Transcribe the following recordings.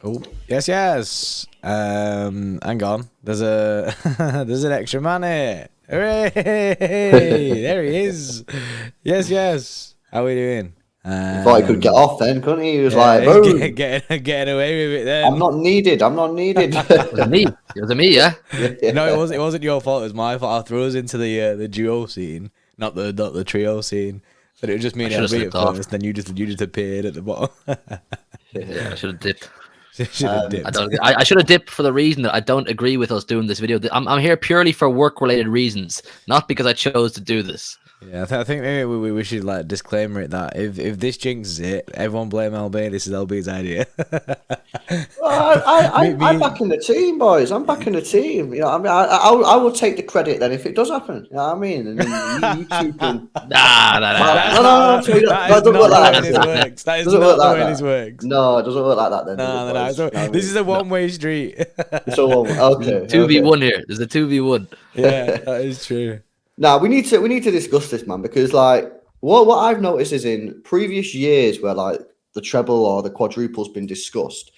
Oh, yes, yes. Hang on. There's a there's an extra man here. Hooray! There he is. Yes, yes. How are we doing? He thought he could get off then, couldn't he? He was like, Yeah, he's boom, getting away with it then. I'm not needed. I'm not needed. It was me. It was me, yeah. No, it wasn't your fault. It was my fault. I threw us into the duo scene, not the trio scene. But it was just me and should've Elby at slipped off. first. Then you just appeared at the bottom. Yeah, I should have dipped. Should have dipped. I should have dipped for the reason that I don't agree with us doing this video. I'm here purely for work-related reasons, not because I chose to do this. Yeah, I think maybe we should like disclaimer it that if this jinxes it, everyone blame LB. This is LB's idea. Well, I'm backing the team, boys. I'm backing the team. You know, I mean, I will take the credit then if it does happen. You know what I mean? And then you two can. Nah. No. That is not the way this works. That is not the way this works. No, it doesn't work like that then. No. This is a one-way street. It's all one. Okay. 2v1 here. There's a 2v1. Yeah, that is true. Now we need to discuss this, man, because like what I've noticed is in previous years where like the treble or the quadruple's been discussed,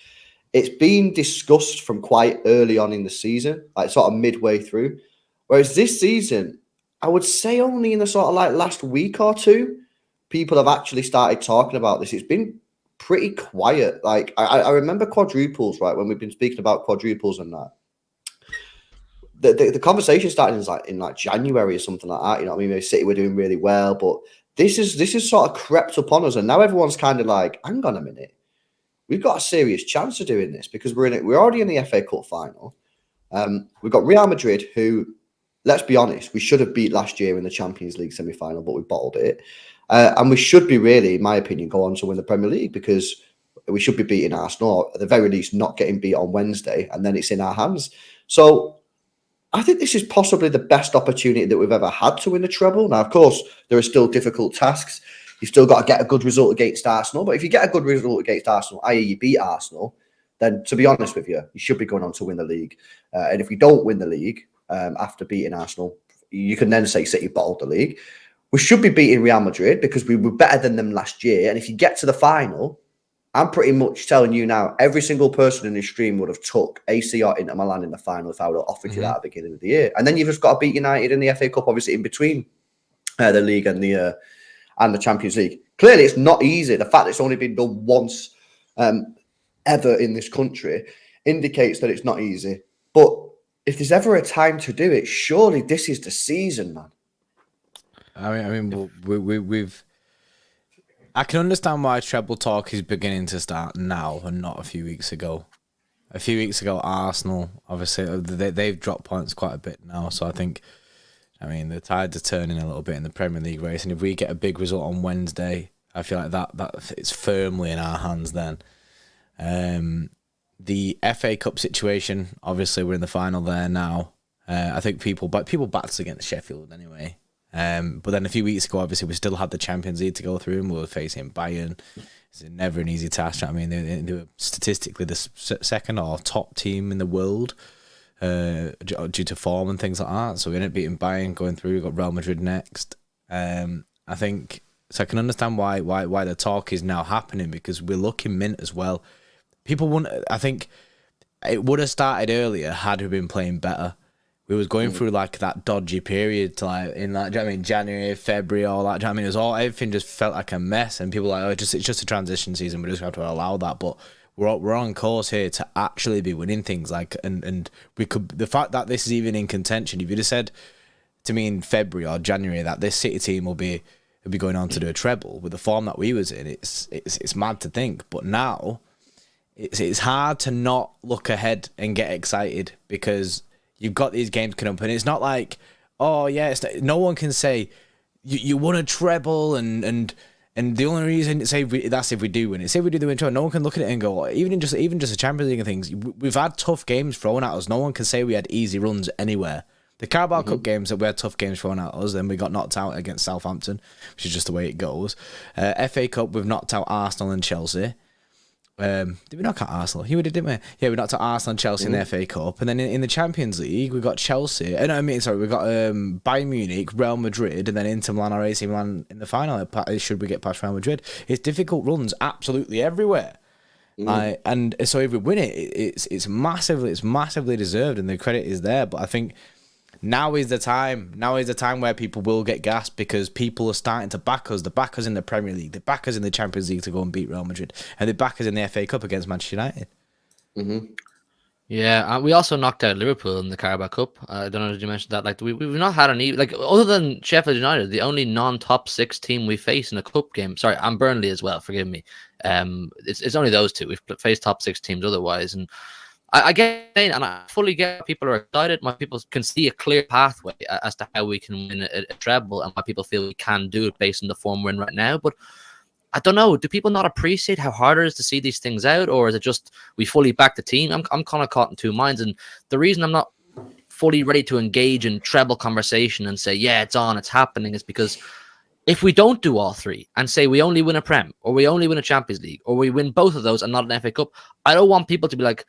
it's been discussed from quite early on in the season, like sort of midway through. Whereas this season, I would say only in the sort of like last week or two, people have actually started talking about this. It's been pretty quiet. Like I remember quadruples, right? When we've been speaking about quadruples and that. The conversation started in like January or something like that. You know what I mean? Maybe City were doing really well, but this is sort of crept upon us, and now everyone's kind of like, hang on a minute, we've got a serious chance of doing this because we're already in the FA Cup final. We've got Real Madrid, who, let's be honest, we should have beat last year in the Champions League semi-final, but we bottled it, and we should be really, in my opinion, go on to win the Premier League because we should be beating Arsenal, or at the very least, not getting beat on Wednesday, and then it's in our hands. So I think this is possibly the best opportunity that we've ever had to win the treble. Now, of course, there are still difficult tasks. You've still got to get a good result against Arsenal. But if you get a good result against Arsenal, i.e. you beat Arsenal, then to be honest with you, you should be going on to win the league. And if we don't win the league after beating Arsenal, you can then say City bottled the league. We should be beating Real Madrid because we were better than them last year. And if you get to the final, I'm pretty much telling you now, every single person in this stream would have took AC or Inter Milan in the final if I would have offered you that at the beginning of the year. And then you've just got to beat United in the FA Cup, obviously in between the league and the Champions League. Clearly, it's not easy. The fact that it's only been done once ever in this country indicates that it's not easy. But if there's ever a time to do it, surely this is the season, man. I mean, we've. I can understand why treble talk is beginning to start now and not a few weeks ago. A few weeks ago, Arsenal, obviously, they've dropped points quite a bit now. So I mean, the tides are turning a little bit in the Premier League race. And if we get a big result on Wednesday, I feel like that it's firmly in our hands then. The FA Cup situation, obviously, we're in the final there now. I think people backed against Sheffield anyway. But then a few weeks ago, obviously, we still had the Champions League to go through, and we were facing Bayern. It's never an easy task. I mean, they were statistically the second or top team in the world due to form and things like that. So we ended up beating Bayern, going through. We got Real Madrid next. I think so. I can understand why the talk is now happening because we're looking mint as well. People wouldn't. I think it would have started earlier had we been playing better. We was going through like that dodgy period to like in like, do you know what I mean, January, February, all that. Do you know what I mean, it was all, everything just felt like a mess, and people were like, oh, it's just a transition season. We just have to allow that. But we're on course here to actually be winning things. Like, and we could, the fact that this is even in contention. If you'd have said to me in February or January that this City team will be going on to do a treble with the form that we was in, it's mad to think. But now it's hard to not look ahead and get excited because you've got these games coming up, and it's not like, oh yeah, no one can say you won a treble, and the only reason that's if we do win it. Say we do the win treble, no one can look at it and go, even just a Champions League and things. We've had tough games thrown at us. No one can say we had easy runs anywhere. The Carabao Cup games that we had tough games thrown at us, then we got knocked out against Southampton, which is just the way it goes. FA Cup, we've knocked out Arsenal and Chelsea. Did we knock out Arsenal? Yeah, we did, didn't we? Yeah, we knocked out Arsenal and Chelsea in the FA Cup. And then in the Champions League, we got Chelsea. We got Bayern Munich, Real Madrid, and then Inter Milan or AC Milan in the final, should we get past Real Madrid. It's difficult runs absolutely everywhere. And so if we win it, it's massively deserved, and the credit is there. But I think now is the time. Now is the time where people will get gassed because people are starting to back us. The backers in the Premier League, the backers in the Champions League to go and beat Real Madrid, and the backers in the FA Cup against Manchester United. Yeah, we also knocked out Liverpool in the Carabao Cup. I don't know if you mentioned that. Like we've not had any, like, other than Sheffield United, the only non-top 6 team we face in a cup game. Sorry, and Burnley as well. Forgive me. It's only those two. We've faced top 6 teams otherwise, and I get it, and I fully get people are excited. My people can see a clear pathway as to how we can win a treble, and why people feel we can do it based on the form we're in right now. But I don't know. Do people not appreciate how hard it is to see these things out, or is it just we fully back the team? I'm kind of caught in two minds, and the reason I'm not fully ready to engage in treble conversation and say, yeah, it's on, it's happening, is because if we don't do all three and say we only win a Prem, or we only win a Champions League, or we win both of those and not an FA Cup, I don't want people to be like,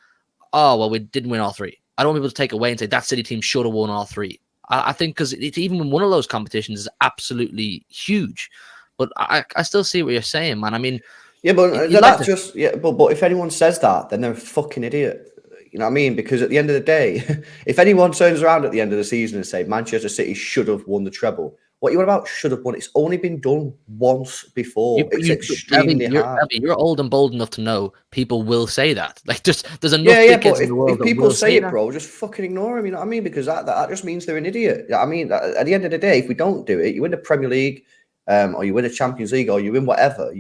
oh, well, we didn't win all three. I don't want people to take away and say that City team should have won all three. I think because it's even when one of those competitions is absolutely huge. But I still see what you're saying, man. I mean, yeah, but that's just But if anyone says that, then they're a fucking idiot. You know what I mean? Because at the end of the day, if anyone turns around at the end of the season and say Manchester City should have won the treble, what you want about should have won? It's only been done once before. It's extremely hard. You're old and bold enough to know people will say that. Like, just there's enough kids in the world. If people say it, bro, just fucking ignore them. You know what I mean? Because that just means they're an idiot. You know what I mean, at the end of the day, if we don't do it, you win the Premier League. Or you win a Champions League, or you win whatever.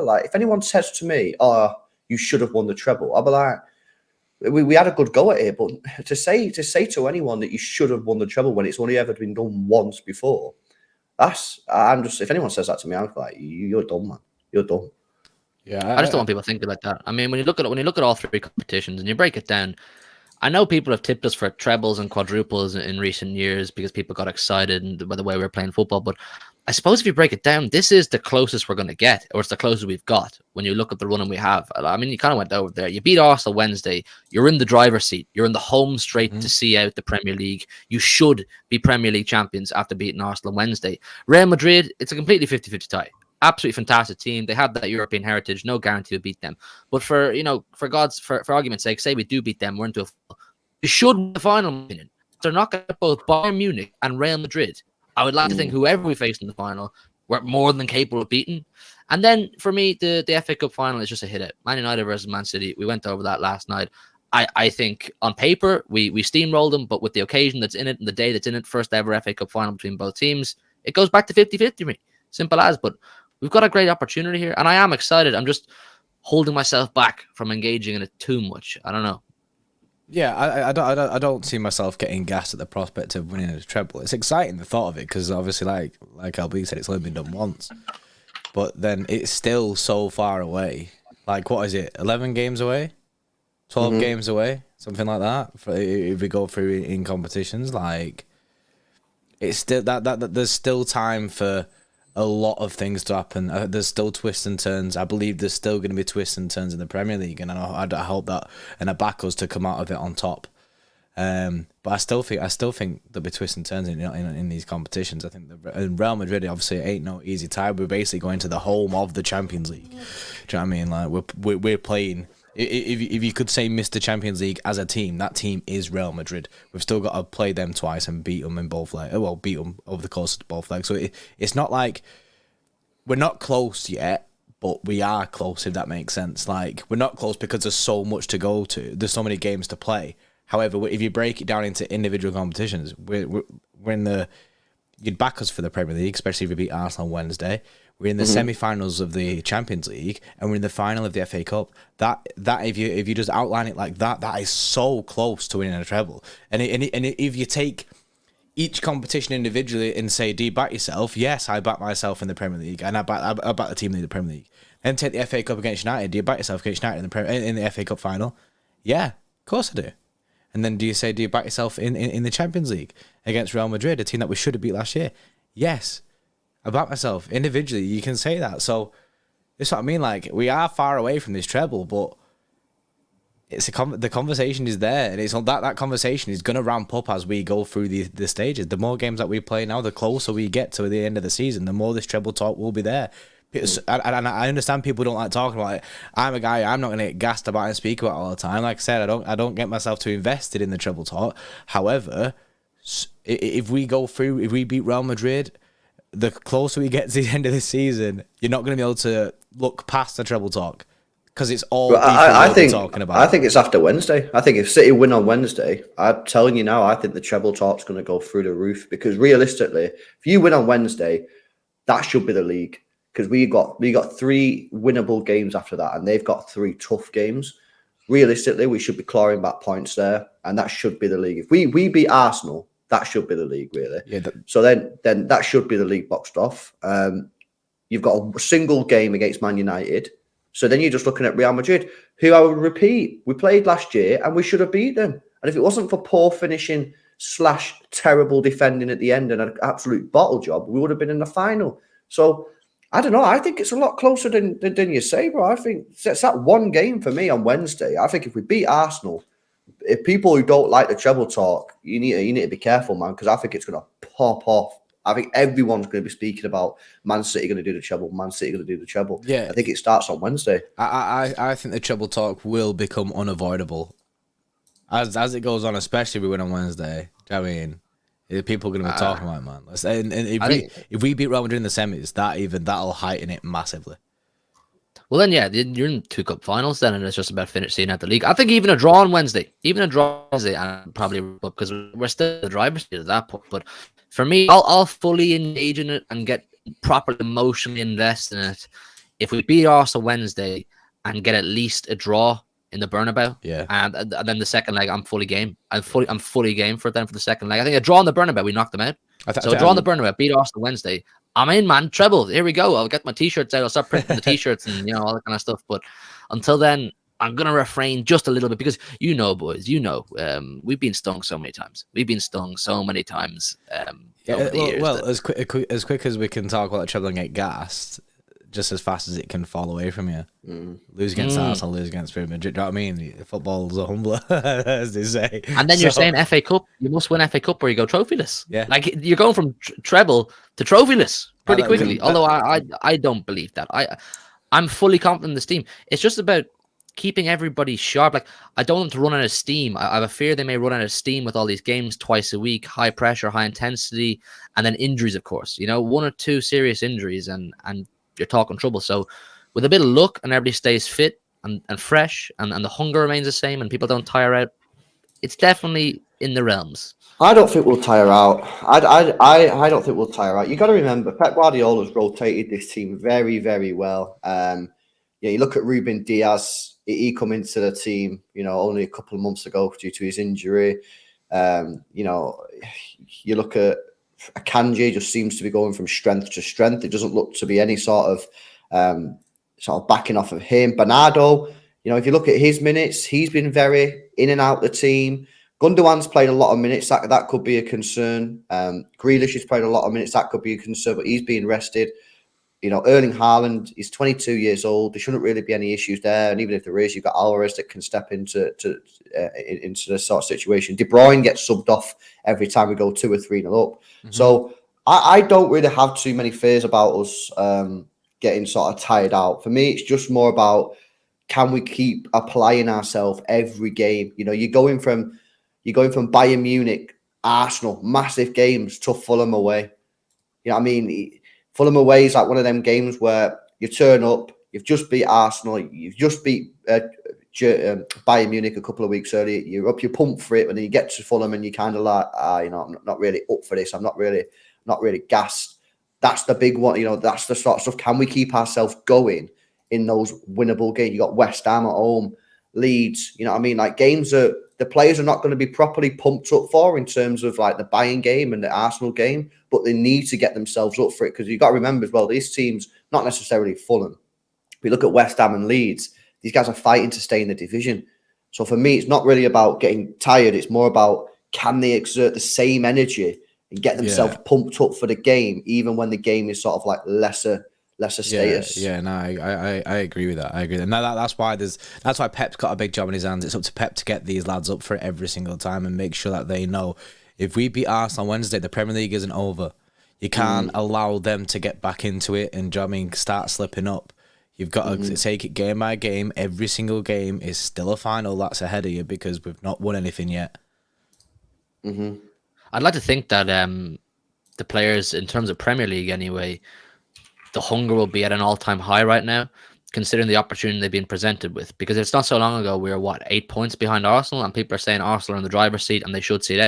Like, if anyone says to me, "Oh, you should have won the treble," I'll be like, "We had a good go at it." But to say to anyone that you should have won the treble when it's only ever been done once before, if anyone says that to me, I'm like, "You're dumb, man. You're dumb." Yeah, I just don't want people thinking like that. I mean, when you look at all three competitions and you break it down, I know people have tipped us for trebles and quadruples in recent years because people got excited by the way we're playing football, but I suppose if you break it down, this is the closest we're going to get, or it's the closest we've got when you look at the running we have. I mean, you kind of went over there. You beat Arsenal Wednesday. You're in the driver's seat. You're in the home straight to see out the Premier League. You should be Premier League champions after beating Arsenal Wednesday. Real Madrid, it's a completely 50-50 tie. Absolutely fantastic team. They have that European heritage. No guarantee to beat them. But for argument's sake, say we do beat them, we're into you should win the final, in my opinion. They're knocking out both Bayern Munich and Real Madrid. I would like to think whoever we face in the final, we're more than capable of beating. And then for me, the FA Cup final is just a hit out. Man United versus Man City. We went over that last night. I think on paper, we steamrolled them, but with the occasion that's in it and the day that's in it, first ever FA Cup final between both teams, it goes back to 50-50 for me. Simple as. But we've got a great opportunity here, and I am excited. I'm just holding myself back from engaging in it too much. I don't know. Yeah, I don't see myself getting gassed at the prospect of winning a treble. It's exciting, the thought of it, because obviously, like LB said, it's only been done once. But then it's still so far away. Like, what is it? 11 games away? 12 games away? Something like that. If we go through in competitions, like, it's still that there's still time for a lot of things to happen. There's still twists and turns. I believe there's still going to be twists and turns in the Premier League, and I hope that, and I back us to come out of it on top. But I still think there'll be twists and turns in these competitions. I think in Real Madrid, obviously, it ain't no easy tie. We're basically going to the home of the Champions League. Do you know what I mean? Like, we're playing. If you could say Mr. Champions League as a team, that team is Real Madrid. We've still got to play them twice and beat them in both legs. Well, beat them over the course of both legs. So it's not like we're not close yet, but we are close, if that makes sense. Like, we're not close because there's so much to go to. There's so many games to play. However, if you break it down into individual competitions, we're in the... You'd back us for the Premier League, especially if we beat Arsenal on Wednesday. We're in the semi-finals of the Champions League, and we're in the final of the FA Cup. That if you just outline it like that, that is so close to winning a treble. And if you take each competition individually and say, do you back yourself? Yes, I back myself in the Premier League, and I back the team in the Premier League. Then take the FA Cup against United. Do you back yourself against United in the FA Cup final? Yeah, of course I do. And then do you back yourself in the Champions League against Real Madrid, a team that we should have beat last year? Yes. I back myself. Individually, you can say that. So, that's what I mean. Like, we are far away from this treble, but the conversation is there. And it's on that conversation is going to ramp up as we go through the stages. The more games that we play now, the closer we get to the end of the season, the more this treble talk will be there. And I understand people don't like talking about it. I'm a guy. I'm not going to get gassed about it and speak about it all the time. Like I said, I don't get myself too invested in the treble talk. However, if we beat Real Madrid, the closer we get to the end of the season, you're not going to be able to look past the treble talk because it's all Well, I think talking about. I think it's after Wednesday. I think if City win on Wednesday, I'm telling you now, I think the treble talk's going to go through the roof because realistically, if you win on Wednesday, that should be the league. Because we got 3 winnable games after that, and they've got 3 tough games. Realistically, we should be clawing back points there, and that should be the league. If we beat Arsenal, that should be the league, really. Yeah. So then that should be the league boxed off. You've got a single game against Man United, so then you're just looking at Real Madrid, who I would repeat, we played last year, and we should have beat them. And if it wasn't for poor finishing / terrible defending at the end and an absolute bottle job, we would have been in the final. So. I don't know. I think it's a lot closer than you say, bro. I think it's that one game for me on Wednesday. I think if we beat Arsenal, if people who don't like the treble talk, you need to be careful, man, because I think it's going to pop off. I think everyone's going to be speaking about Man City going to do the treble, Man City going to do the treble. Yeah, I think it starts on Wednesday. I think the treble talk will become unavoidable as it goes on, especially if we win on Wednesday. Do you know what I mean? People are going to be talking about it, man. And if we beat Real Madrid in the semis, that'll heighten it massively. Well, then, yeah, you're in 2 cup finals then, and it's just about finishing out the league. I think even a draw on Wednesday, and probably because we're still in the driver's seat at that point. But for me, I'll fully engage in it and get properly emotionally invested in it if we beat Arsenal Wednesday and get at least a draw in the Bernabeu, and then the second leg, I'm fully game. I'm fully game for it then for the second leg. I think a draw in the Bernabeu, we knocked them out. So a draw in the Bernabeu, beat Arsenal Wednesday. I'm in, man. Treble. Here we go. I'll get my t-shirts out. I'll start printing the t-shirts and all that kind of stuff. But until then, I'm gonna refrain just a little bit because boys, we've been stung so many times. As quick as we can talk about the treble and get gassed, just as fast as it can fall away from you. Lose against Arsenal, lose against Real Madrid. Do you know what I mean? Football's a humbler, as they say. And then you're saying FA Cup, you must win FA Cup or you go trophyless. Yeah. Like you're going from treble to trophyless pretty quickly. Although I don't believe that. I'm fully confident in this team. It's just about keeping everybody sharp. Like I don't want them to run out of steam. I have a fear they may run out of steam with all these games twice a week, high pressure, high intensity, and then injuries, of course. 1 or 2 serious injuries and you're talking trouble. So with a bit of luck and everybody stays fit and fresh and the hunger remains the same and people don't tire out, it's definitely in the realms. I don't think we'll tire out. I don't think we'll tire out. You got to remember, Pep Guardiola's rotated this team very, very well. You look at Ruben Diaz. He come into the team, only a couple of months ago due to his injury. You look at Akanji, just seems to be going from strength to strength. It doesn't look to be any sort of backing off of him. Bernardo, if you look at his minutes, he's been very in and out the team. Gundogan's played a lot of minutes. That could be a concern. Grealish has played a lot of minutes. That could be a concern, but he's being rested. Erling Haaland is 22 years old. There shouldn't really be any issues there. And even if there is, you've got Alvarez that can step into this sort of situation. De Bruyne gets subbed off every time we go 2 or 3-0 up. Mm-hmm. So I don't really have too many fears about us getting sort of tired out. For me, it's just more about can we keep applying ourselves every game? You're going from Bayern Munich, Arsenal, massive games to Fulham away. Fulham away is like one of them games where you turn up, you've just beat Arsenal, you've just beat Bayern Munich a couple of weeks earlier, you're up, you're pumped for it, and then you get to Fulham and you're kind of like, I'm not really up for this, I'm not really gassed. That's the big one, that's the sort of stuff. Can we keep ourselves going in those winnable games? You got West Ham at home, Leeds, like games that the players are not going to be properly pumped up for in terms of like the Bayern game and the Arsenal game, but they need to get themselves up for it because you've got to remember as well, these teams, not necessarily Fulham. We look at West Ham and Leeds, these guys are fighting to stay in the division. So for me, it's not really about getting tired. It's more about can they exert the same energy and get themselves pumped up for the game, even when the game is sort of like lesser status. I agree with that. I agree. And that's why Pep's got a big job in his hands. It's up to Pep to get these lads up for it every single time and make sure that they know if we beat Arsenal on Wednesday, the Premier League isn't over. You can't allow them to get back into it and, do you know what I mean, start slipping up. You've got to take it game by game. Every single game is still a final that's ahead of you because we've not won anything yet. I'd like to think that the players, in terms of Premier League anyway, the hunger will be at an all-time high right now, considering the opportunity they've been presented with. Because it's not so long ago we were 8 points behind Arsenal, and people are saying Arsenal are in the driver's seat and they should see it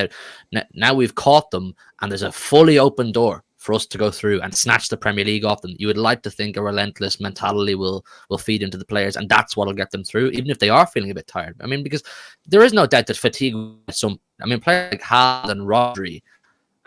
out. Now we've caught them, and there's a fully open door for us to go through and snatch the Premier League off them. You would like to think a relentless mentality will feed into the players, and that's what'll get them through, even if they are feeling a bit tired. I mean, because there is no doubt that fatigue. Players like Haaland and Rodri,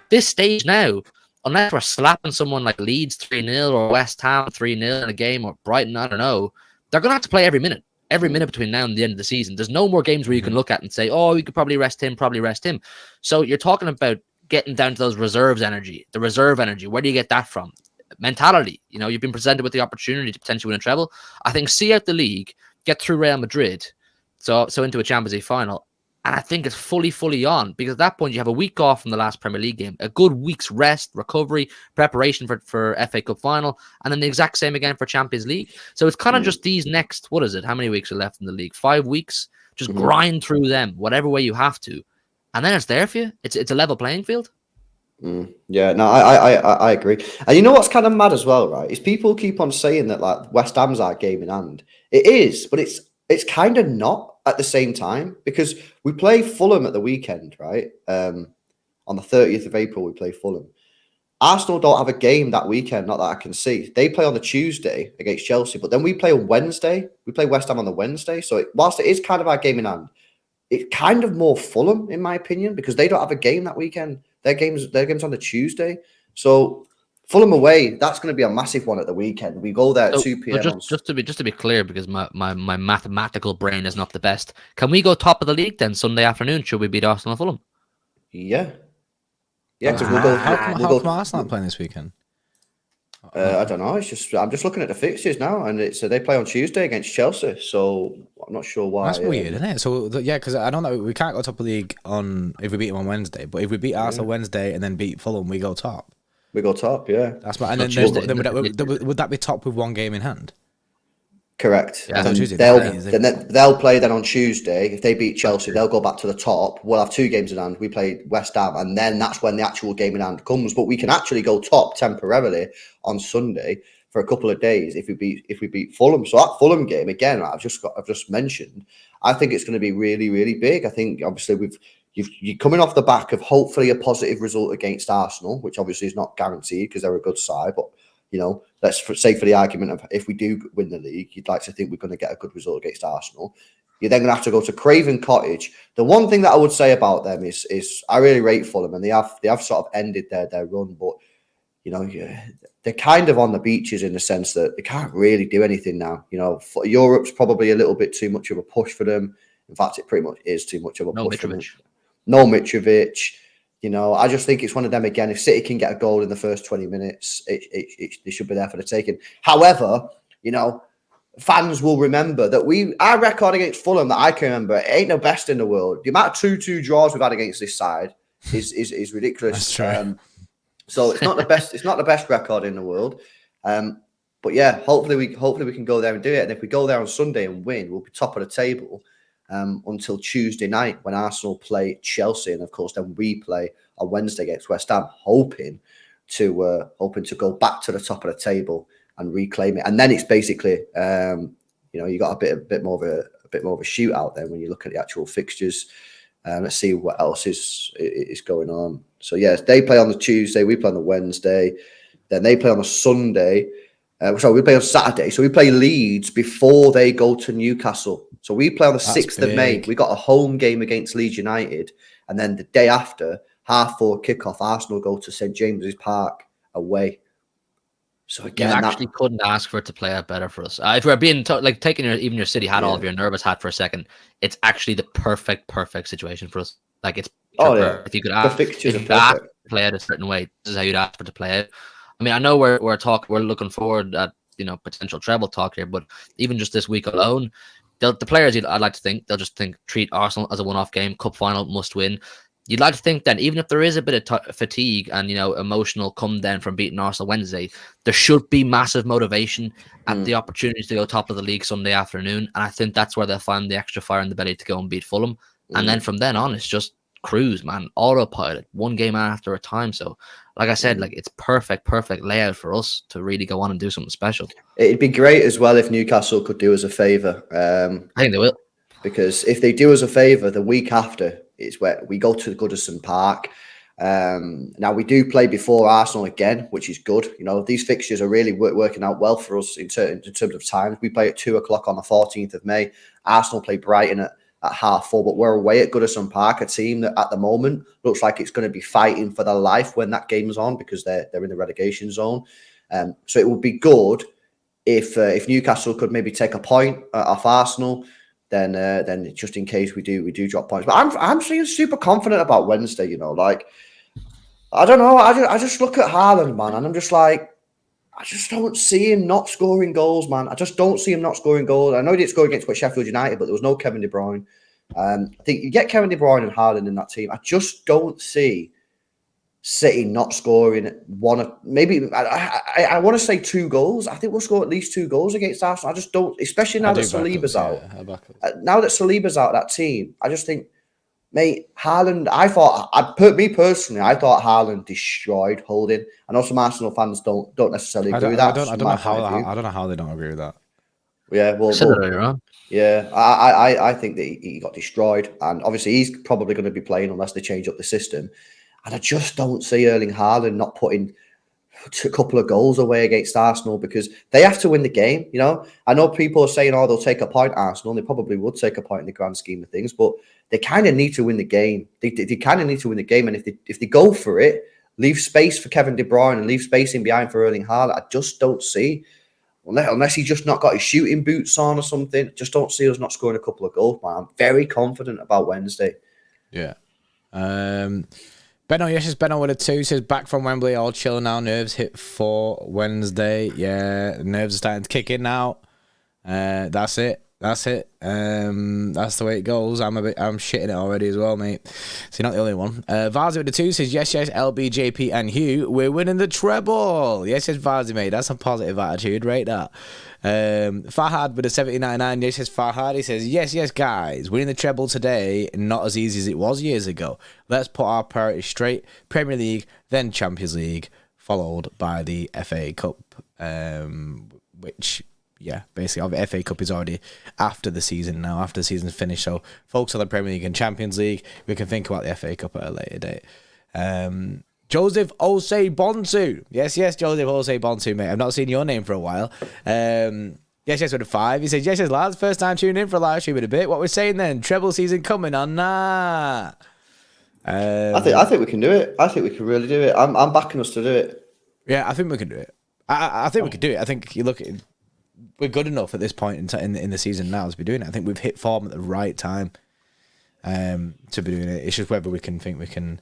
this stage now, unless we're slapping someone like Leeds 3-0 or West Ham 3-0 in a game, or Brighton, I don't know, they're going to have to play every minute between now and the end of the season. There's no more games where you can look at and say, oh, you could probably rest him. So you're talking about getting down to those the reserve energy. Where do you get that from? Mentality. You've been presented with the opportunity to potentially win a treble. I think see out the league, get through Real Madrid, so into a Champions League final. And I think it's fully on, because at that point you have a week off from the last Premier League game, a good week's rest, recovery, preparation for FA Cup final, and then the exact same again for Champions League. So it's kind of just these next, what is it? How many weeks are left in the league? 5 weeks? Just grind through them, whatever way you have to. And then it's there for you. It's a level playing field. Yeah, no, I agree. And you know what's kind of mad as well, right? Is people keep on saying that like West Ham's our game in hand. It is, but it's kind of not at the same time, because we play Fulham at the weekend, right? On the 30th of April, we play Fulham. Arsenal don't have a game that weekend, not that I can see. They play on the Tuesday against Chelsea, but then we play on Wednesday. We play West Ham on the Wednesday. So whilst it is kind of our game in hand, it's kind of more Fulham, in my opinion, because they don't have a game that weekend. Their game's on the Tuesday. So Fulham away, that's going to be a massive one at the weekend. We go there at 2 p.m. Just to be clear, because my mathematical brain is not the best. Can we go top of the league then Sunday afternoon? Should we beat Arsenal and Fulham? Yeah. Yeah, because How come Arsenal playing this weekend? I don't know. I'm just looking at the fixtures now, and they play on Tuesday against Chelsea. So I'm not sure why. That's weird, isn't it? So yeah, because I don't know. We can't go top of the league if we beat them on Wednesday, but if we beat Arsenal Wednesday and then beat Fulham, we go top. We go top, yeah. That's my. And then would that be top with one game in hand? Correct. Yeah. They'll play then on Tuesday. If they beat Chelsea, they'll go back to the top. We'll have 2 games in hand. We play West Ham, and then that's when the actual game in hand comes. But we can actually go top temporarily on Sunday for a couple of days if we beat Fulham. So that Fulham game again, I've just mentioned. I think it's going to be really, really big. I think obviously you're coming off the back of hopefully a positive result against Arsenal, which obviously is not guaranteed because they're a good side, but. Let's say for the argument of if we do win the league, you'd like to think we're going to get a good result against Arsenal. You're then going to have to go to Craven Cottage. The one thing that I would say about them is I really rate Fulham, and they have sort of ended their run, but they're kind of on the beaches in the sense that they can't really do anything now. Europe's probably a little bit too much of a push for them. In fact, it pretty much is too much of a push for them. No Mitrovic. I just think it's one of them again. If City can get a goal in the first 20 minutes, they should be there for the taking. However, fans will remember that our record against Fulham that I can remember, it ain't the best in the world. The amount of 2-2 draws we've had against this side is ridiculous. That's true. So it's not the best. It's not the best record in the world. But yeah, hopefully we can go there and do it. And if we go there on Sunday and win, we'll be top of the table. Until Tuesday night when Arsenal play Chelsea, and of course then we play on Wednesday against West Ham, hoping to go back to the top of the table and reclaim it. And then it's basically you got a bit more of a shootout then when you look at the actual fixtures. Let's see what else is going on. So yes, they play on the Tuesday, we play on the Wednesday, then they play on the Sunday. We play on Saturday. So we play Leeds before they go to Newcastle. So we play on the 6th of May. We got a home game against Leeds United. And then the day after, 4:30 kickoff, Arsenal go to St. James's Park away. So again, you couldn't ask for it to play out better for us. If we're being taking your City hat off, your nervous hat for a second, it's actually the perfect situation for us. Like it's if you could ask, to play out a certain way, this is how you'd ask for it to play out. I mean, I know we're looking forward at potential treble talk here, but even just this week alone, the players I'd like to think they'll just treat Arsenal as a one-off game, cup final must win. you'd like to think that even if there is a bit of fatigue and emotional come down from beating Arsenal Wednesday, there should be massive motivation and the opportunity to go top of the league Sunday afternoon. And I think that's where they'll find the extra fire in the belly to go and beat Fulham. And then from then on, it's just cruise, man, autopilot, one game after a time. So, like I said, like it's perfect layout for us to really go on and do something special. It'd be great as well if Newcastle could do us a favour. I think they will. Because if they do us a favour, the week after is where we go to Goodison Park. Now we do play before Arsenal again, which is good. These fixtures are really working out well for us in terms of times. We play at 2:00 on the 14th of May. Arsenal play Brighton at 4:30, but we're away at Goodison Park, a team that at the moment looks like it's going to be fighting for their life when that game's on because they're in the relegation zone. So it would be good if Newcastle could maybe take a point off Arsenal. Then just in case we do drop points. But I'm feeling super confident about Wednesday, I don't know. I just look at Haaland, man, and I'm just like, I just don't see him not scoring goals, man. I just don't see him not scoring goals. I know he didn't score against Sheffield United, but there was no Kevin De Bruyne. I think you get Kevin De Bruyne and Haaland in that team. I just don't see City not scoring one, maybe I want to say 2 goals. I think we'll score at least 2 goals against Arsenal. I just don't, especially now that Saliba's out. Now that Saliba's out of that team, I just think, mate, Haaland, I thought Haaland destroyed Holding. I know some Arsenal fans don't necessarily agree with that. I don't know how they don't agree with that. Yeah, well, yeah, I think that he got destroyed, and obviously he's probably going to be playing unless they change up the system. And I just don't see Erling Haaland not putting a couple of goals away against Arsenal because they have to win the game. I know people are saying, "Oh, they'll take a point." Arsenal, and they probably would take a point in the grand scheme of things, but they kind of need to win the game. They kind of need to win the game, and if they go for it, leave space for Kevin De Bruyne and leave space in behind for Erling Haaland. I just don't see, unless he just not got his shooting boots on or something. Just don't see us not scoring a couple of goals, man. I'm very confident about Wednesday. Yeah. Benno with a 2 says back from Wembley, all chill now. Nerves hit for Wednesday. Yeah, nerves are starting to kick in now. That's it. That's the way it goes. I'm shitting it already as well, mate. So you're not the only one. Varzi with the 2 says yes, LB, JP, and Hugh. We're winning the treble. Yes, Varzi, mate. That's a positive attitude, right? That. Farhad with a 70.99. Yes, Farhad. He says yes, guys. Winning the treble today, not as easy as it was years ago. Let's put our priorities straight. Premier League, then Champions League, followed by the FA Cup, which. Yeah, basically, the FA Cup is already after the season now, after the season's finished. So, focus on the Premier League and Champions League. We can think about the FA Cup at a later date. Joseph Osei Bonsu. Yes, Joseph Osei Bonsu, mate. I've not seen your name for a while. Yes, with a 5. He says, yes, lads. First time tuning in for a live stream in a bit. What we're saying then? Treble season coming on that. I think we can do it. I think we can really do it. I'm backing us to do it. Yeah, I think we can do it. I think we could do it. I think you look at it. We're good enough at this point in the season now to be doing it. I think we've hit form at the right time to be doing it. It's just whether we can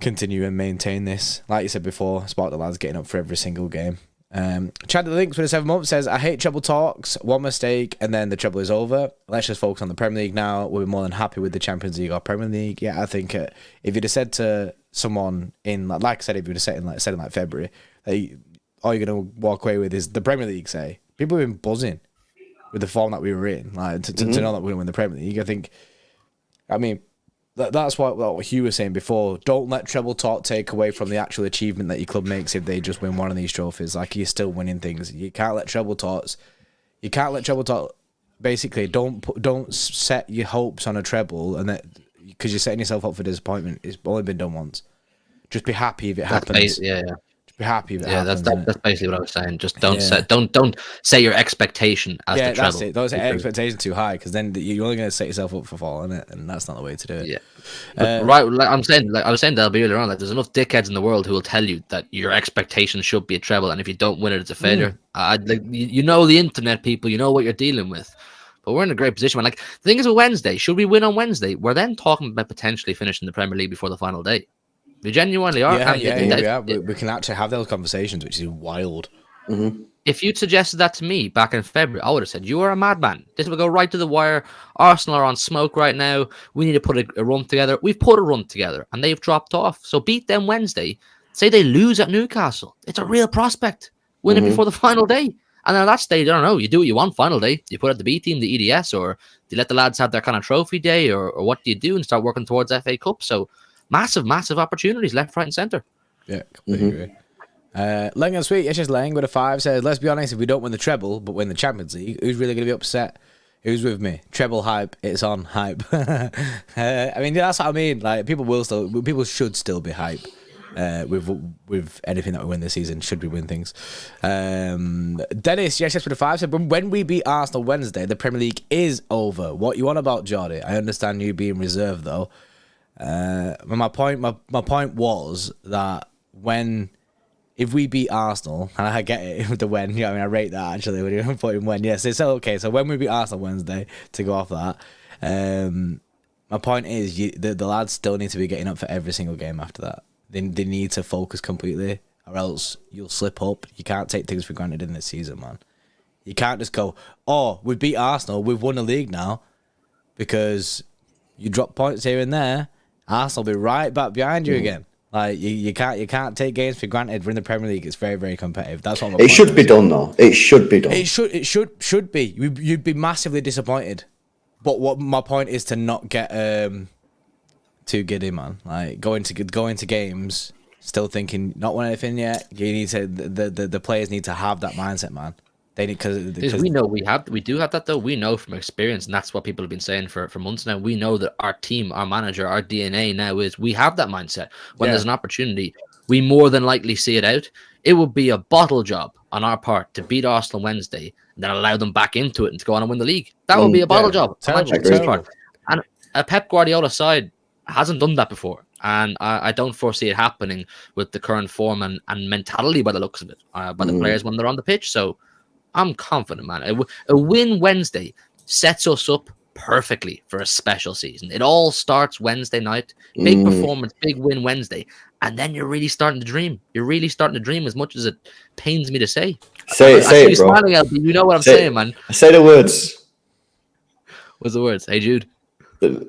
continue and maintain this. Like you said before, Spark the lads getting up for every single game. Chad the Links with a 7 months says, I hate treble talks, one mistake, and then the treble is over. Let's just focus on the Premier League now. We'll be more than happy with the Champions League or Premier League. Yeah, I think if you'd have said to someone in, like I said, if you'd have said in like February, that all you're going to walk away with is the Premier League, say, people have been buzzing with the form that we were in, like to know that we're going to win the Premier League. I mean, that's what Hugh was saying before. Don't let treble talk take away from the actual achievement that your club makes if they just win one of these trophies. Like, you're still winning things. You can't let treble talk. Basically, don't set your hopes on a treble, and that because you're setting yourself up for disappointment. It's only been done once. Just be happy if it happens. Yeah. Be happy if it happens. That's basically what I was saying. Just don't set your expectation as the treble. That's it. Don't set expectation too high, because then you're only going to set yourself up for falling, and that's not the way to do it. Yeah, right. Like I was saying to LB earlier on, there's enough dickheads in the world who will tell you that your expectations should be a treble, and if you don't win it, it's a failure. The internet people, you know what you're dealing with. But we're in a great position. Like, the thing is, with Wednesday, should we win on Wednesday, we're then talking about potentially finishing the Premier League before the final day. We genuinely are. Yeah. We can actually have those conversations, which is wild. Mm-hmm. If you'd suggested that to me back in February, I would have said, you are a madman. This will go right to the wire. Arsenal are on smoke right now. We need to put a run together. We've put a run together, and they've dropped off. So beat them Wednesday. Say they lose at Newcastle. It's a real prospect. Win it before the final day. And then at that stage, I don't know, you do what you want final day. You put out the B team, the EDS, or do you let the lads have their kind of trophy day, or what do you do and start working towards FA Cup? So massive, massive opportunities left, right, and centre. Yeah, completely agree. Lang and Sweet, it's just Lang with a 5 says, let's be honest, if we don't win the treble but win the Champions League, who's really going to be upset? Who's with me? Treble hype, it's on hype. I mean, that's what I mean. Like, people should still be hype with anything that we win this season, should we win things. Dennis, yes, with a 5 said, when we beat Arsenal Wednesday, the Premier League is over. What you want about, Jordy? I understand you being reserved though. My point was that if we beat Arsenal, and I get it with the when, you know, I mean, I rate that actually when you're putting when. Yes, it's okay. So when we beat Arsenal Wednesday, to go off that, my point is the lads still need to be getting up for every single game after that. They need to focus completely, or else you'll slip up. You can't take things for granted in this season, man. You can't just go, oh, we beat Arsenal, we've won the league now, because you drop points here and there, Arsenal will be right back behind you again. Like you can't take games for granted. We're in the Premier League. It's very, very competitive. That's what it should be done, though. It should be done. It should be. You'd be massively disappointed. But what my point is to not get too giddy, man. Like going to games, still thinking not won anything yet. You need to the players need to have that mindset, man. They need because we know we do have that though. We know from experience, and that's what people have been saying for months now. We know that our team, our manager, our DNA now is we have that mindset. When there's an opportunity, we more than likely see it out. It would be a bottle job on our part to beat Arsenal Wednesday and then allow them back into it and to go on and win the league. That would be a bottle job. Terrible. And a Pep Guardiola side hasn't done that before. And I don't foresee it happening with the current form and mentality by the looks of it, by the players when they're on the pitch. So I'm confident, man. A win Wednesday sets us up perfectly for a special season. It all starts Wednesday night. Big performance, big win Wednesday. And then you're really starting to dream. You're really starting to dream, as much as it pains me to say. Say it, bro. Smiling, LB. You know what I'm saying, man. Say the words. What's the words? Hey, Jude. What?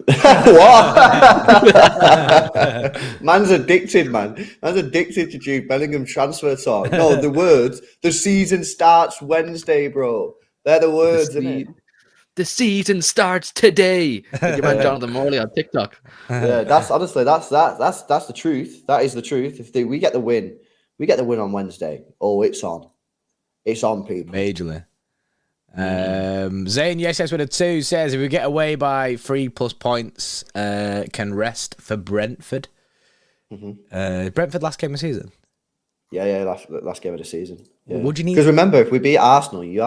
Man's addicted, man. Man's addicted to Jude Bellingham transfer talk. No, the words. The season starts Wednesday, bro. They're the words, isn't it? The season starts today. Like your man Jonathan Morley on TikTok. Yeah, that's honestly that's the truth. That is the truth. If we get the win on Wednesday. Oh, it's on. It's on, people. Majorly. Zane, yes, with a 2 says if we get away by 3+ points, can rest for Brentford. Brentford last game of the season. Yeah, last game of the season. Yeah. Would you need? Because remember, if we beat Arsenal, you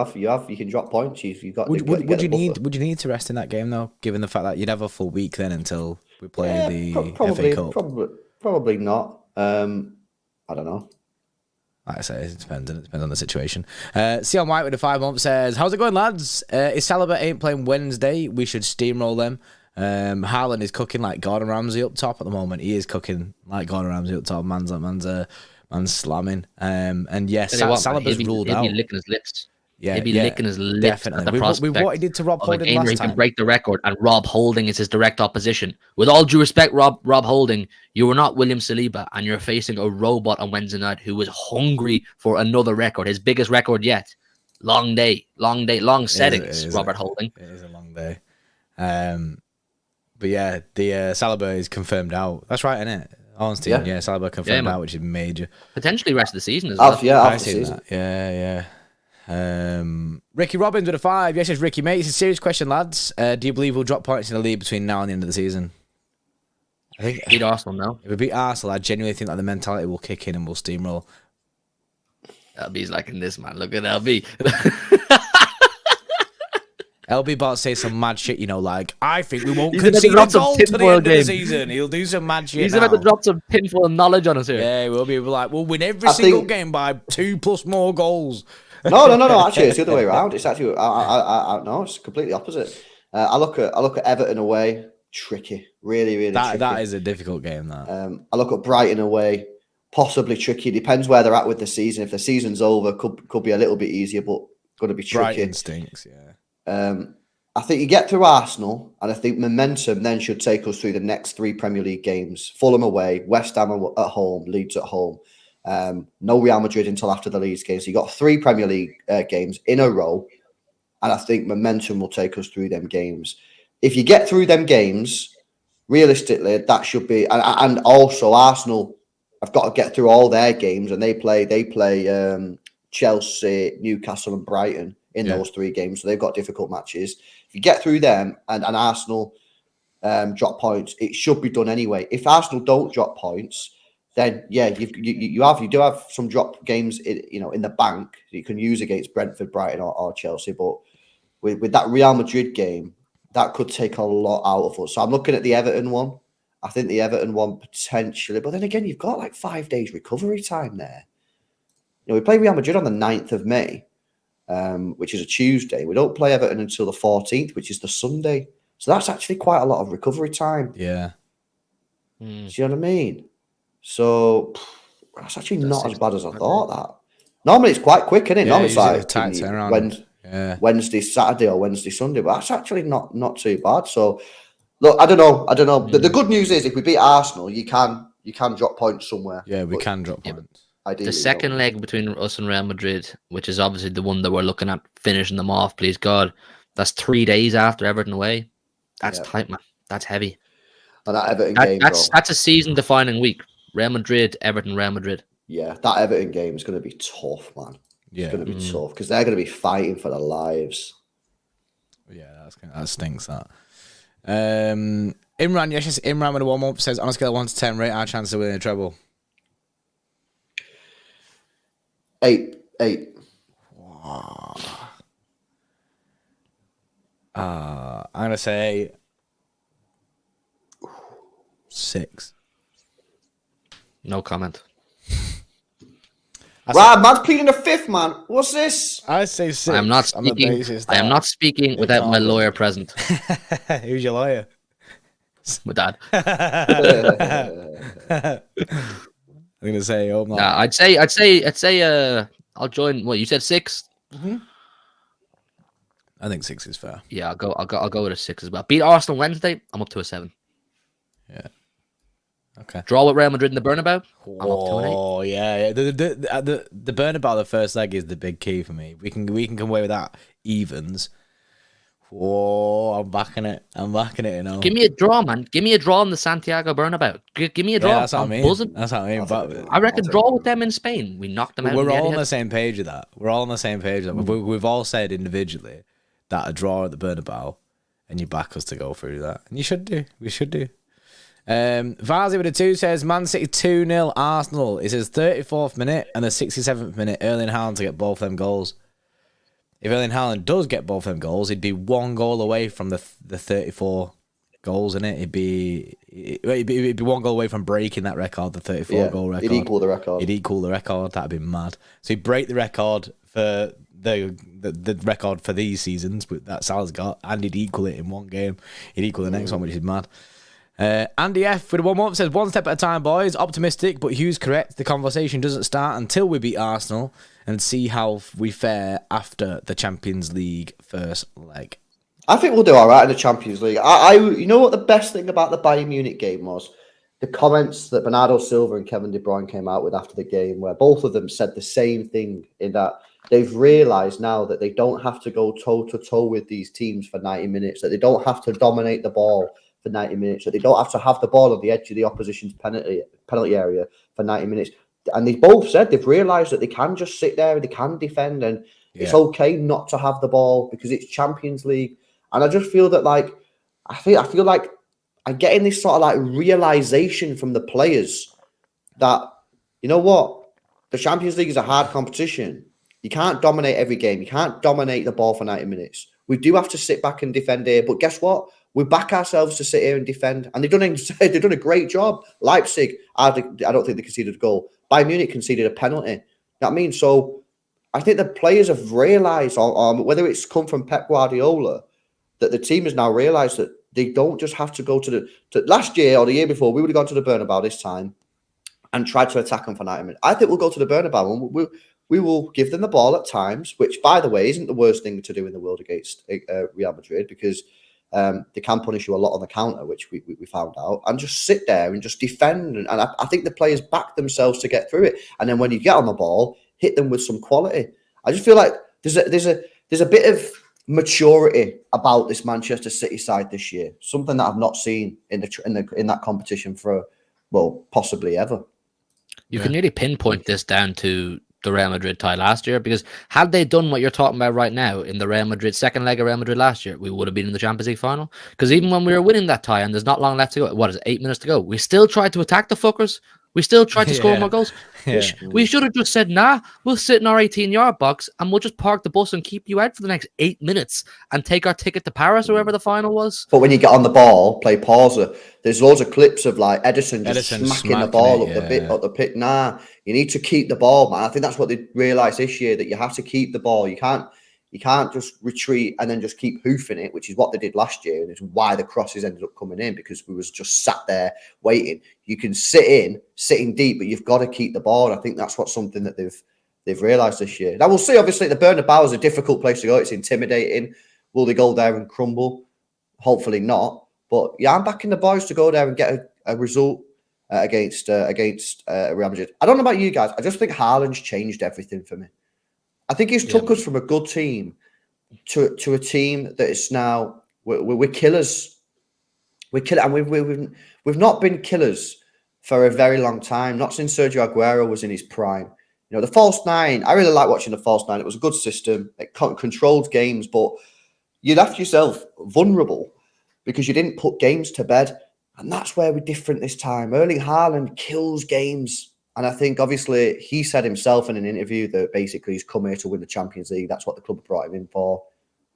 can drop points. Would you need to rest in that game though? Given the fact that you'd have a full week then until we play the FA Cup. Probably not. I don't know. Like I say, it depends on the situation. Sion White with a 5 month says, how's it going, lads? If Saliba ain't playing Wednesday, we should steamroll them. Haaland is cooking like Gordon Ramsay up top at the moment. He is cooking like Gordon Ramsay up top. Man's slamming. And yes, Saliba's ruled out. He'd be licking his lips. Yeah, he'd be licking his lips definitely. at the prospect with what he did to Rob Holding last he time. can break the record, and Rob Holding is his direct opposition. With all due respect, Rob Holding, you are not William Saliba, and you're facing a robot on Wednesday night who is hungry for another record, his biggest record yet. Long day, long settings, Robert Holding. It is a long day. But yeah, the Saliba is confirmed out. That's right, isn't it? Honestly, yeah, Saliba confirmed out, which is major. Potentially rest of the season as well. After the season. Yeah. Ricky Robbins with a 5. Yes, it's Ricky, mate. It's a serious question, lads. Do you believe we'll drop points in the league between now and the end of the season? I think beat Arsenal now. If we beat Arsenal, I genuinely think that the mentality will kick in and we'll steamroll. LB's liking this, man. Look at LB. LB about to say some mad shit, like, I think we won't concede a goal to the end of the season. He'll do some mad shit. He's about to drop some pinfall knowledge on us here. Yeah, we'll win every single game by 2+ more goals. No. Actually, it's the other way around. It's actually, no, it's completely opposite. I look at Everton away, tricky, really, really tricky. That is a difficult game. That. I look at Brighton away, possibly tricky. Depends where they're at with the season. If the season's over, could be a little bit easier, but going to be tricky. Brighton stinks, yeah. I think you get through Arsenal, and I think momentum then should take us through the next 3 Premier League games. Fulham away, West Ham at home, Leeds at home. No Real Madrid until after the Leeds game. So you got 3 Premier League games in a row, and I think momentum will take us through them games. If you get through them games, realistically, that should be... And also Arsenal have got to get through all their games, and they play Chelsea, Newcastle and Brighton in those 3 games. So they've got difficult matches. If you get through them and Arsenal drop points, it should be done anyway. If Arsenal don't drop points, then yeah, you do have some drop games in the bank that you can use against Brentford, Brighton or Chelsea. But with that Real Madrid game, that could take a lot out of us. So I'm looking at the Everton one. I think the Everton one potentially, but then again, you've got like 5 days recovery time there. We play Real Madrid on the 9th of May. Which is a Tuesday. We don't play Everton until the 14th, which is the Sunday. So that's actually quite a lot of recovery time. Yeah. Do you know what I mean? So that's actually not as bad as I thought that. Normally it's quite quick, isn't it? Normally it's like Wednesday, Saturday or Wednesday, Sunday. But that's actually not too bad. So look, I don't know. The good news is if we beat Arsenal, you can drop points somewhere. Yeah, we can drop points. Ideally, the second leg between us and Real Madrid, which is obviously the one that we're looking at finishing them off, please God, that's 3 days after Everton away. That's tight, man. That's heavy. And that Everton game, that's a season-defining week. Real Madrid, Everton, Real Madrid. Yeah, that Everton game is going to be tough, man. Yeah. It's going to be tough because they're going to be fighting for their lives. Yeah, that stinks, that. Imran, yes, Imran with a warm-up says, on a scale of 1 to 10, rate our chance of winning a treble. 8. Wow. I'm gonna say 6. No comment. Right, man's pleading the 5th, man. What's this? I say 6. I am not speaking without my lawyer present. Who's your lawyer? My dad. I'm gonna say, oh no. Nah, I'd say. I'll join. What you said, 6? Mm-hmm. I think 6 is fair. Yeah, I'll go with a 6 as well. Beat Arsenal Wednesday. I'm up to a 7. Yeah. Okay. Draw with Real Madrid in the Bernabeu. I'm up to an 8. Oh yeah. The Bernabeu, the first leg is the big key for me. We can come away with that evens. Oh, I'm backing it. You know. Give me a draw, man. Give me a draw in the Santiago Bernabeu. Give me a draw. Yeah, that's what I mean. Buzzing. That's what I mean. I reckon draw with them in Spain. We knocked them out. We're all on the same page of that. We've all said individually that a draw at the Bernabeu, and you back us to go through that. And you should do. We should do. Vazi with a 2 says, Man City 2-0 Arsenal. It says 34th minute and the 67th minute, Erling Haaland to get both them goals. If Erling Haaland does get both them goals, he'd be 1 goal away from the 34 goals, innit? It'd be 1 goal away from breaking that record, the 34 goal record. He'd equal the record. That'd be mad. So he'd break the record for the record for these seasons that Salah's got, and he'd equal it in 1 game. He'd equal the next one, which is mad. Andy F with a 1-1 says, 1 step at a time, boys. Optimistic, but Hugh's correct. The conversation doesn't start until we beat Arsenal and see how we fare after the Champions League first leg. I think we'll do all right in the Champions League. You know what the best thing about the Bayern Munich game was? The comments that Bernardo Silva and Kevin De Bruyne came out with after the game, where both of them said the same thing, in that they've realised now that they don't have to go toe-to-toe with these teams for 90 minutes, that they don't have to dominate the ball for 90 minutes, that they don't have to have the ball on the edge of the opposition's penalty area for 90 minutes. And they both said they've realised that they can just sit there and they can defend, and it's okay not to have the ball because it's Champions League. And I just feel that, like, I feel like I'm getting this sort of like realisation from the players that, you know what, the Champions League is a hard competition. You can't dominate every game. You can't dominate the ball for 90 minutes. We do have to sit back and defend here, but guess what? We back ourselves to sit here and defend, and they've done a great job. Leipzig, I don't think they conceded a goal. Bayern Munich conceded a penalty. You know what I mean? So I think the players have realised, whether it's come from Pep Guardiola, that the team has now realised that they don't just have to go to last year or the year before. We would have gone to the Bernabeu this time, and try to attack them for 90 minutes. I think we'll go to the Bernabeu and we will give them the ball at times, which, by the way, isn't the worst thing to do in the world against Real Madrid, because they can punish you a lot on the counter, which we found out, and just sit there and just defend. And I think the players back themselves to get through it. And then when you get on the ball, hit them with some quality. I just feel like there's a bit of maturity about this Manchester City side this year, something that I've not seen in that competition for, well, possibly ever. You can really pinpoint this down to the Real Madrid tie last year, because had they done what you're talking about right now in the Real Madrid second leg of Real Madrid last year, we would have been in the Champions League final. Because even when we were winning that tie and there's not long left to go, what is it, 8 minutes to go, we still tried to attack the fuckers. We still tried to score more goals. Yeah. We should have just said, nah, we'll sit in our 18-yard box and we'll just park the bus and keep you out for the next 8 minutes and take our ticket to Paris or wherever the final was. But when you get on the ball, play pauser, there's loads of clips of like Edison smacking the ball up the pit. Nah, you need to keep the ball, man. I think that's what they realised this year, that you have to keep the ball. You can't just retreat and then just keep hoofing it, which is what they did last year, and it's why the crosses ended up coming in, because we was just sat there waiting. You can sitting deep, but you've got to keep the ball. And I think that's something that they've realised this year. Now we'll see. Obviously, the Bernabeu is a difficult place to go. It's intimidating. Will they go there and crumble? Hopefully not. But yeah, I'm backing the boys to go there and get a result against Real Madrid. I don't know about you guys. I just think Haaland's changed everything for me. I think he's took us from a good team to a team that is now we're killers. We're killers, and we've not been killers for a very long time. Not since Sergio Aguero was in his prime. You know, the false nine. I really like watching the false nine. It was a good system. It controlled games, but you left yourself vulnerable because you didn't put games to bed, and that's where we're different this time. Erling Haaland kills games. And I think, obviously, he said himself in an interview that basically he's come here to win the Champions League. That's what the club brought him in for.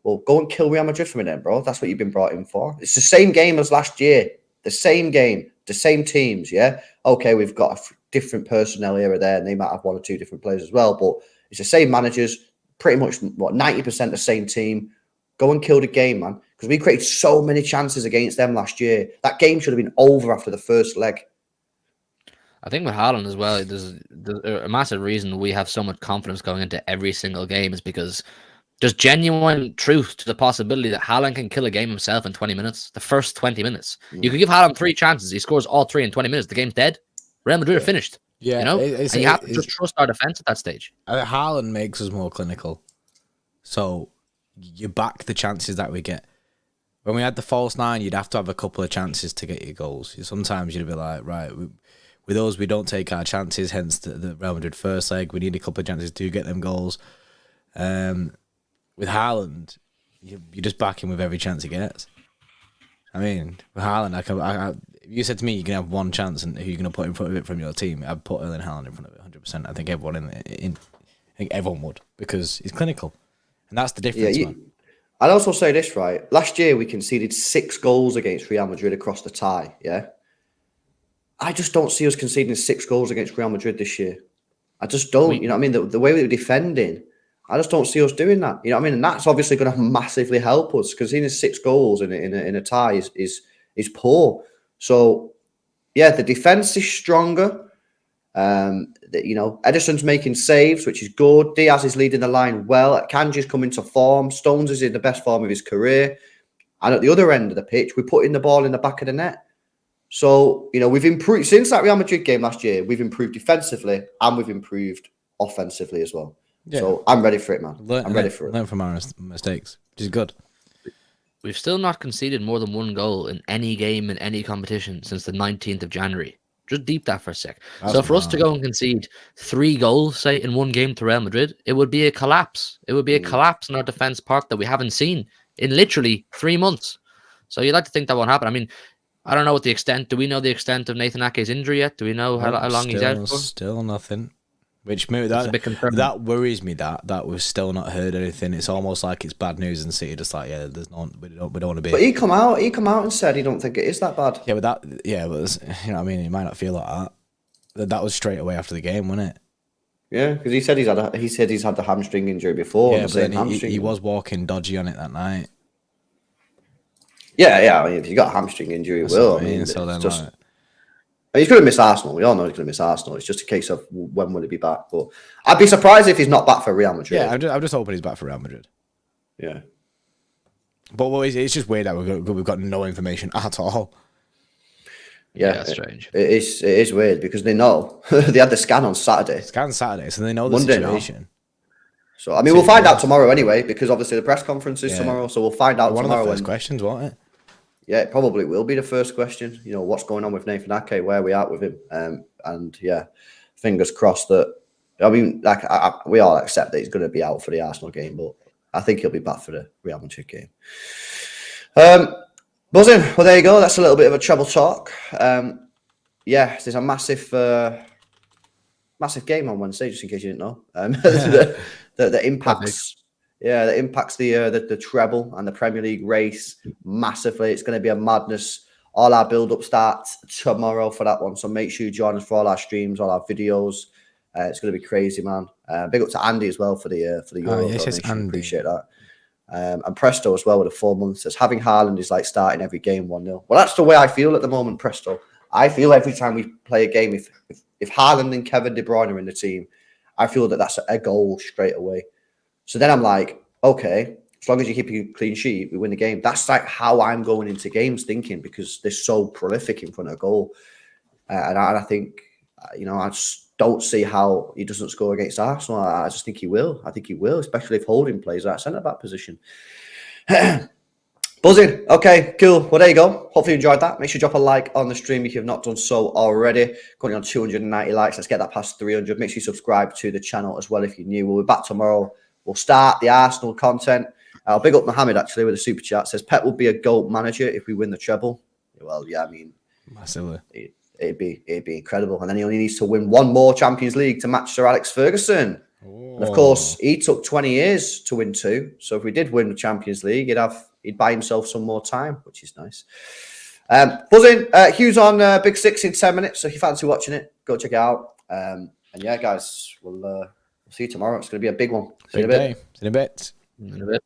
Well, go and kill Real Madrid for me then, bro. That's what you've been brought in for. It's the same game as last year. The same game. The same teams, yeah? Okay, we've got different personnel here or there, and they might have one or two different players as well, but it's the same managers, pretty much, 90% the same team. Go and kill the game, man. Because we created so many chances against them last year. That game should have been over after the first leg. I think with Haaland as well, there's a massive reason we have so much confidence going into every single game is because there's genuine truth to the possibility that Haaland can kill a game himself in 20 minutes, the first 20 minutes. You can give Haaland 3 chances. He scores all 3 in 20 minutes. The game's dead. Real Madrid are finished. Yeah, you know? And you have to just trust our defense at that stage. Haaland makes us more clinical. So you back the chances that we get. When we had the false nine, you'd have to have a couple of chances to get your goals. Sometimes you'd be like, right, with those, we don't take our chances, hence the Real Madrid first leg. We need a couple of chances to get them goals. With Haaland, you just back him with every chance he gets. I mean, with Haaland, if you said to me you can have one chance and who you're going to put in front of it from your team, I'd put Erling Haaland in front of it 100%. I think everyone would, because he's clinical. And that's the difference, man. I'd also say this, right? Last year, we conceded 6 goals against Real Madrid across the tie, yeah? I just don't see us conceding 6 goals against Real Madrid this year. I just don't. You know what I mean? The way we were defending, I just don't see us doing that. You know what I mean? And that's obviously going to massively help us, because conceding 6 goals in a tie is poor. So, yeah, the defence is stronger. Edison's making saves, which is good. Diaz is leading the line well. Kanji's coming to form. Stones is in the best form of his career. And at the other end of the pitch, we're putting the ball in the back of the net. So, we've improved since that Real Madrid game last year. We've improved defensively and we've improved offensively as well. Yeah. So I'm ready for it, man. I'm ready for it. Learn from our mistakes, which is good. We've still not conceded more than 1 goal in any game in any competition since the 19th of January. Just deep that for a sec. So for us to go and concede 3 goals, say, in 1 game to Real Madrid, it would be a collapse. It would be a collapse in our defense part that we haven't seen in literally 3 months. So you'd like to think that won't happen. I mean, I don't know what the extent. Do we know the extent of Nathan Ake's injury yet? Do we know how long he's out for? Still nothing. Which that's a bit concerning. That worries me. That we've still not heard anything. It's almost like it's bad news in City. Just like, yeah, there's no, we don't want to be. But he come out and said he don't think it is that bad. Yeah, but you know what I mean. He might not feel like that. That was straight away after the game, wasn't it? Yeah, because he said he's had the hamstring injury before. Yeah, but then he was walking dodgy on it that night. Yeah. I mean, if you got a hamstring injury, it will. I mean, so then, He's going to miss Arsenal. We all know he's going to miss Arsenal. It's just a case of when will he be back. But I'd be surprised if he's not back for Real Madrid. Yeah, I'm just hoping he's back for Real Madrid. Yeah. But it's just weird that we've got no information at all. Yeah, that's strange. It is weird because they know. They had the scan on Saturday. Scan Saturday, so they know the Monday situation. Now. So, I mean, we'll find out tomorrow anyway, because obviously the press conference is tomorrow, so we'll find out tomorrow. One of the first questions, won't it? Yeah, it probably will be the first question. You know, what's going on with Nathan Ake, where are we at with him? And yeah, fingers crossed that, I mean, like we all accept that he's going to be out for the Arsenal game, but I think he'll be back for the Real Madrid game. Buzzing. Well, there you go. That's a little bit of a treble talk. Yeah, there's a massive game on Wednesday, just in case you didn't know. That impacts, that impacts the treble and the Premier League race massively. It's going to be a madness. All our build-up starts tomorrow for that one, so make sure you join us for all our streams, all our videos. It's going to be crazy, man. Big up to Andy as well for the Euro. Yes, Andy. Appreciate that. And Presto as well with the 4 months. Says having Haaland is like starting every game 1-0. Well, that's the way I feel at the moment, Presto. I feel every time we play a game, if Haaland and Kevin De Bruyne are in the team, I feel that that's a goal straight away. So then I'm like, okay, as long as you keep a clean sheet, we win the game. That's like how I'm going into games thinking, because they're so prolific in front of goal. And I think, I just don't see how he doesn't score against Arsenal. I just think he will. I think he will, especially if Holding plays that centre-back position. Buzzing. Okay, cool. Well, there you go. Hopefully you enjoyed that. Make sure you drop a like on the stream if you've not done so already. Currently on 290 likes. Let's get that past 300. Make sure you subscribe to the channel as well if you're new. We'll be back tomorrow. We'll start the Arsenal content. I'll big up Mohammed, actually, with a super chat. Says, Pep will be a GOAT manager if we win the treble. Well, yeah, I mean, massively. It'd be incredible. And then he only needs to win one more Champions League to match Sir Alex Ferguson. Oh. And of course, he took 20 years to win 2. So if we did win the Champions League, he'd buy himself some more time, which is nice. Buzzing. Hugh's on Big Six in 10 minutes. So if you fancy watching it, go check it out. And yeah, guys, we'll see you tomorrow. It's going to be a big one. See you in a bit. See you in a bit. In a bit.